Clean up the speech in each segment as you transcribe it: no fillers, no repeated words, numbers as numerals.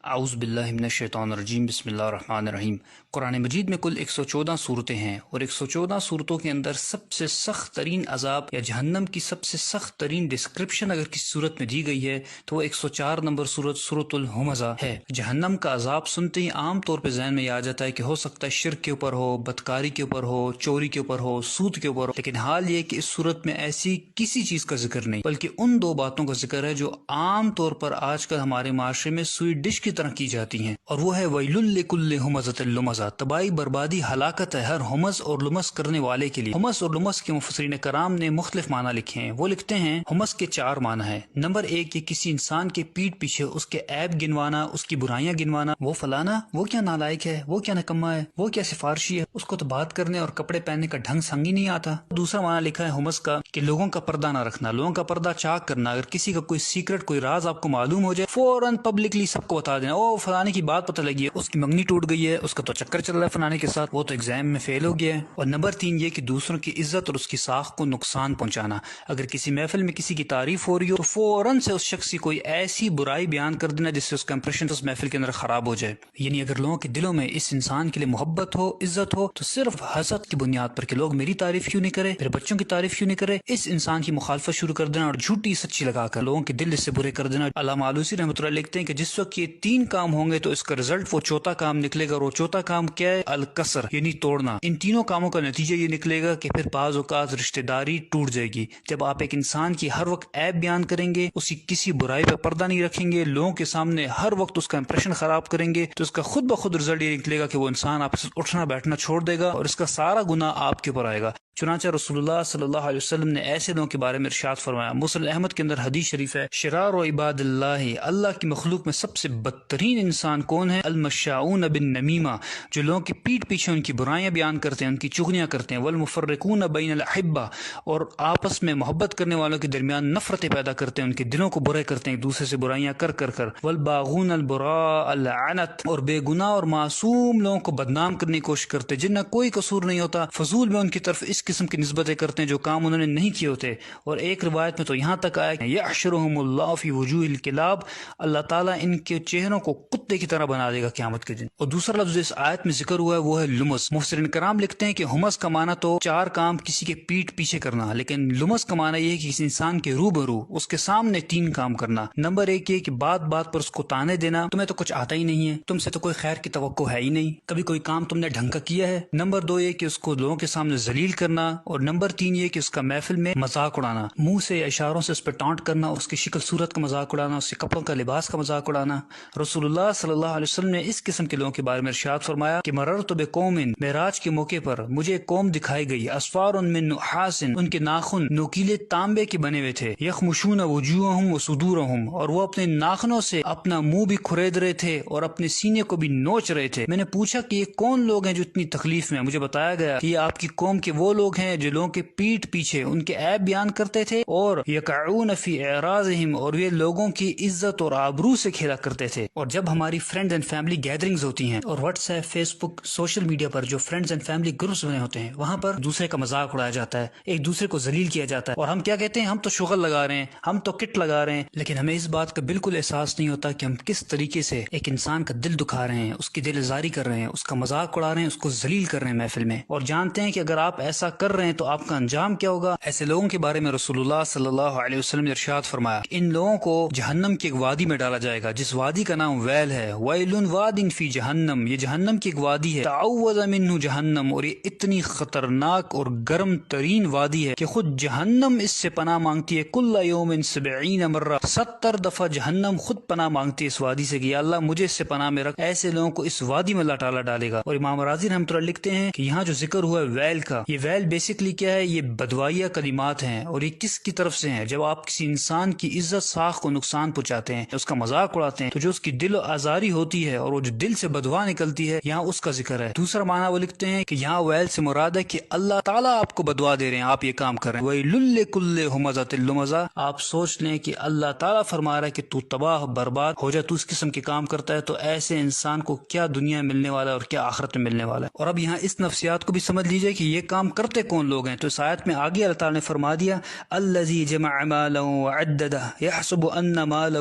اعوذ باللہ من الشیطان الرجیم بسم اللہ الرحمن الرحیم۔ قرآن مجید میں کل 114 صورتیں ہیں اور 114 صورتوں کے اندر سب سے سخت ترین عذاب یا جہنم کی سب سے سخت ترین ڈسکرپشن اگر کسی صورت میں دی گئی ہے تو وہ 104 نمبر صورت سورۃ الہمزہ ہے۔ جہنم کا عذاب سنتے ہی عام طور پہ ذہن میں یہ آ جاتا ہے کہ ہو سکتا ہے شرک کے اوپر ہو، بدکاری کے اوپر ہو، چوری کے اوپر ہو، سود کے اوپر ہو، لیکن حال یہ کہ اس صورت میں ایسی کسی چیز کا ذکر نہیں بلکہ ان دو باتوں کا ذکر ہے جو عام طور پر آج کل ہمارے معاشرے میں سویٹ ڈش کی طرح کی جاتی ہیں، اور وہ ہے ویل لکل ہمزۃ لمزہ، تباہی بربادی ہلاکت ہے ہر ہمز اور لمز کرنے والے کے لیے۔ ہمز اور لمز کے مفسرین کرام نے مختلف معنی لکھے ہیں۔ وہ لکھتے ہیں ہمز کے 4 معنی ہیں۔ نمبر 1، یہ کسی انسان کے پیٹ پیچھے اس کے عیب گنوانا، اس کی برائیاں گنوانا، وہ فلانا وہ کیا نالائق ہے، وہ کیا نکما ہے، وہ کیا سفارشی ہے، اس کو تو بات کرنے اور کپڑے پہننے کا ڈھنگ سنگ ہی نہیں آتا۔ دوسرا معنی لکھا ہے ہمز کا کہ لوگوں کا پردہ نہ رکھنا، لوگوں کا پردہ چاک کرنا۔ اگر کسی کا کوئی سیکرٹ، کوئی راز آپ کو معلوم ہو جائے، فوراً پبلکلی سب کو بتا دینا، او فلانے کی بات پتہ لگی ہے، اس کی منگنی ٹوٹ گئی ہے، اس کا تو چکر چل رہا ہے فلانے کے ساتھ، وہ تو ایگزام میں فیل ہو گیا ہے۔ اور نمبر 3 یہ کہ دوسروں کی عزت اور اس کی ساخت کو نقصان پہنچانا۔ اگر کسی محفل میں کسی کی تعریف ہو رہی ہو تو فوراً سے اس شخص کی کوئی ایسی برائی بیان کر دینا جس سے اس کا امپریشن اس محفل کے اندر خراب ہو جائے۔ یعنی اگر لوگوں کے دلوں میں اس انسان کے لیے محبت ہو، عزت ہو، تو صرف حسد کی بنیاد پر کہ لوگ میری تعریف کیوں نہیں کرے، میرے بچوں کی تعریف کیوں نہیں کرے، اس انسان کی مخالفت شروع کر دینا اور جھوٹی سچی لگا کر لوگوں کے دل اس سے برے کر دینا۔ علامہ آلوسی رحمۃ اللہ لکھتے ہیں کہ جس وقت یہ 3 کام ہوں گے تو اس کا رزلٹ وہ چوتھا کام نکلے گا، اور وہ چوتھا کام کیا ہے؟ الکسر، یعنی توڑنا۔ ان تینوں کاموں کا نتیجہ یہ نکلے گا کہ پھر بعض اوقات رشتہ داری ٹوٹ جائے گی۔ جب آپ ایک انسان کی ہر وقت عیب بیان کریں گے، اس کی کسی برائی پہ پردہ نہیں رکھیں گے، لوگوں کے سامنے ہر وقت اس کا امپریشن خراب کریں گے، تو اس کا خود بخود رزلٹ یہ نکلے گا کہ وہ انسان آپ سے اٹھنا بیٹھنا چھوڑ دے گا اور اس کا سارا گناہ آپ کے اوپر آئے گا۔ چنانچہ رسول اللہ صلی اللہ علیہ وسلم نے ایسے لوگوں کے بارے میں ارشاد فرمایا، مسلم احمد کے اندر حدیث شریف ہے، شرار و عباد اللہ کی مخلوق میں سب سے بدترین انسان کون ہے؟ المشاؤون بالنمیمہ، جو لوگوں کی پیٹھ پیچھے ان کی برائیاں بیان کرتے ہیں، ان کی چغلیاں کرتے ہیں، والمفرقون بین الاحبہ، اور آپس میں محبت کرنے والوں کے درمیان نفرتیں پیدا کرتے ہیں، ان کے دلوں کو برے کرتے ہیں ایک دوسرے سے برائیاں کر کر، والباغون البراء اللعنت، اور بے گناہ اور معصوم لوگوں کو بدنام کرنے کی کوشش کرتے ہیں جن کا کوئی قصور نہیں ہوتا، فضول میں ان کی طرف اس قسم کی نسبتیں کرتے ہیں جو کام انہوں نے نہیں کیے ہوتے۔ اور ایک روایت میں تو یہاں تک آیا کہ یحشرہم اللہ فی وجوہ الکلاب، اللہ تعالیٰ ان کے چہروں کو کتے کی طرح بنا دے گا قیامت کے دن۔ اور دوسرا لفظ اس آیت میں ذکر ہوا ہے وہ ہے لمز۔ مفسرین کرام لکھتے ہیں کہ ہمز کا معنی تو 4 کام کسی کے پیٹ پیچھے کرنا، لیکن لمز کا معنی یہ ہے کہ کسی انسان کے روبرو اس کے سامنے 3 کام کرنا۔ نمبر 1 یہ کہ بات بات پر اس کو تانے دینا، تمہیں تو کچھ آتا ہی نہیں ہے، تم سے تو کوئی خیر کی توقع ہے ہی نہیں، کبھی کوئی کام تم نے ڈھنگ کا کیا ہے۔ نمبر 2 یہ کہ اس کو لوگوں کے سامنے ذلیل کرنا، اور نمبر 3 یہ کہ اس کا محفل میں مذاق اڑانا، منہ سے اشاروں سے اس پہ ٹانٹ کرنا، اس کی شکل صورت کا مذاق اڑانا، اس کے کپڑوں کا لباس کا مذاق اڑانا۔ رسول اللہ صلی اللہ علیہ وسلم نے اس قسم کے لوگوں کے بارے میں ارشاد فرمایا کہ مررت بقوم، معراج کے موقع پر مجھے ایک قوم دکھائی گئی، اسفار من نحاس، ان کے ناخن نوکیلے تانبے کے بنے ہوئے تھے، یخمشون وجوہہم وصدورہم، اور وہ اپنے ناخنوں سے اپنا منہ بھی کھرید رہے تھے اور اپنے سینے کو بھی نوچ رہے تھے۔ میں نے پوچھا کہ یہ کون لوگ ہیں جو اتنی تکلیف میں؟ مجھے بتایا گیا کہ یہ آپ کی قوم کے وہ لوگ ہیں جو لوگوں کے پیٹ پیچھے ان کے عیب بیان کرتے تھے، اور یقعون فی اعراضہم، اور یہ لوگوں کی عزت اور آبرو سے کھیلا کرتے تھے۔ اور جب ہماری فرینڈز اینڈ فیملی گیدرنگز ہوتی ہیں، اور واٹس ایپ، فیس بک، سوشل میڈیا پر جو فرینڈز اینڈ فیملی گروپس بنے ہوتے ہیں، وہاں پر دوسرے کا مذاق اڑایا جاتا ہے، ایک دوسرے کو ذلیل کیا جاتا ہے، اور ہم کیا کہتے ہیں؟ ہم تو شغل لگا رہے ہیں، ہم تو کٹ لگا رہے ہیں، لیکن ہمیں اس بات کا بالکل احساس نہیں ہوتا کہ ہم کس طریقے سے ایک انسان کا دل دکھا رہے ہیں، اس کی دل آزاری کر رہے ہیں، اس کا مذاق اڑا رہے ہیں، اس کو ذلیل کر رہے ہیں محفل میں، اور جانتے ہیں کہ اگر آپ ایسا کر رہے ہیں تو آپ کا انجام کیا ہوگا۔ ایسے لوگوں کے بارے میں رسول اللہ صلی اللہ علیہ وسلم نے ارشاد فرمایا کہ ان لوگوں کو جہنم کی ایک وادی میں ڈالا جائے گا جس وادی کا نام ویل ہے، ویل واد فی جہنم، یہ جہنم کی ایک وادی ہے، تعوذ منہ جہنم، اور یہ اتنی خطرناک اور گرم ترین وادی ہے کہ خود جہنم اس سے پناہ مانگتی ہے، کل یوم 70 مرہ، 70 دفعہ جہنم خود پناہ مانگتی ہے اس وادی سے کہ یا اللہ مجھے اس سے پناہ میں رکھ۔ ایسے لوگوں کو اس وادی میں اللہ تعالیٰ ڈالے گا۔ اور امام راضی رحمۃ اللہ لکھتے ہیں کہ یہاں جو ذکر ہوا ہے ویل کا، یہ ویل بیسکلی کیا ہے؟ یہ بدوائیہ کلمات ہیں، اور یہ کس کی طرف سے ہیں؟ جب آپ کسی انسان کی عزت ساخ کو نقصان پہنچاتے ہیں، اس کا مذاق اڑاتے ہیں، تو جو اس کی دل آزاری ہوتی ہے اور وہ جو دل سے بدوا نکلتی ہے، یہاں اس کا ذکر ہے۔ دوسرا معنی وہ لکھتے ہیں کہ یہاں ویل سے مراد ہے کہ اللہ تعالیٰ آپ کو بدوا دے رہے ہیں، آپ یہ کام کر رہے ہیں، ویل لکل ہمزۃ لمزہ، آپ سوچ لیں کہ اللہ تعالیٰ فرما رہا ہے کہ تو تباہ برباد ہو جائے، تو اس قسم کے کام کرتا ہے، تو ایسے انسان کو کیا دنیا میں ملنے والا ہے اور کیا آخرت میں ملنے والا ہے۔ اور اب یہاں اس نفسیات کو بھی سمجھ لیجئے کہ یہ کام کرتے کون لوگ ہیں۔ تو اس آیت میں آگے اللہ تعالیٰ نے فرما دیا الذی جمع مالہ وعددہ یحسب ان مالہ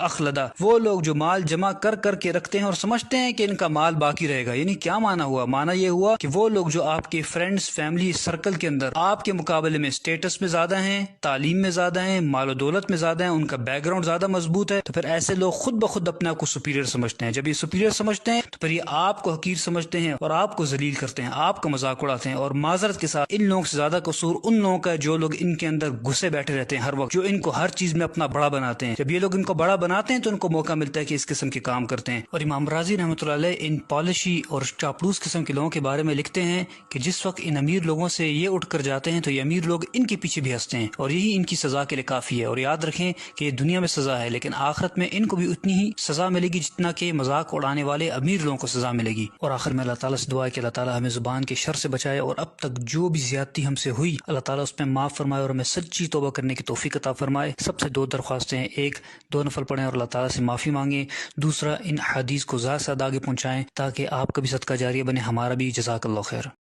اخلدہ، وہ لوگ جو مال جمع کر کر کے رکھتے ہیں اور سمجھتے ہیں کہ ان کا مال باقی رہے گا. یعنی کیا معنی ہوا؟ معنی یہ ہوا کہ وہ لوگ جو آپ کے فرینڈز فیملی سرکل کے اندر آپ کے مقابلے میں اسٹیٹس میں زیادہ ہیں، تعلیم میں زیادہ ہیں، مال و دولت میں زیادہ ہیں، ان کا بیک گراؤنڈ زیادہ مضبوط ہے، تو پھر ایسے لوگ خود بخود اپنے آپ کو سپیریئر سمجھتے ہیں. جب یہ سپیریئر سمجھتے ہیں تو پھر یہ آپ کو حقیر سمجھتے ہیں اور آپ کو ذلیل کرتے ہیں، آپ کا مذاق اڑاتے ہیں. اور معذرت کے ساتھ ان لوگوں سے زیادہ قصور ان لوگوں کا ہے جو لوگ ان کے اندر گھسے بیٹھے رہتے ہیں ہر وقت، جو ان کو ہر چیز میں اپنا بڑا بناتے ہیں. جب یہ لوگ ان کو بڑا بناتے ہیں تو ان کو موقع ملتا ہے کہ اس قسم کے کام کرتے ہیں. اور امام رازی رحمۃ اللہ علیہ ان پالشی اور چاپلوس قسم کے لوگوں کے بارے میں لکھتے ہیں کہ جس وقت ان امیر لوگوں سے یہ اٹھ کر جاتے ہیں تو یہ امیر لوگ ان کے پیچھے بھی ہنستے ہیں، اور یہی ان کی سزا کے لیے کافی ہے. اور یاد رکھیں کہ یہ دنیا میں سزا ہے، لیکن آخرت میں ان کو بھی اتنی ہی سزا ملے گی جتنا کہ مذاق اڑانے والے امیر لوگوں کو سزا ملے گی. اور آخر میں اللہ تعالیٰ سے دعا ہے کہ اللہ تعالیٰ ہمیں زبان کے شر سے بچائے، اور اب تک جو بھی زیادتی ہم سے ہوئی اللہ تعالیٰ اس میں معاف فرمائے اور ہمیں سچی توبہ کرنے کی توفیق عطا فرمائے. سب سے 2 درخواستیں ہیں: ایک، 2 نفل پڑھیں اور اللہ تعالیٰ سے معافی مانگیں. دوسرا، ان حدیث کو زیادہ سے زیادہ آگے پہنچائیں تاکہ آپ کا بھی صدقہ جاریہ بنے، ہمارا بھی. جزاک اللہ خیر.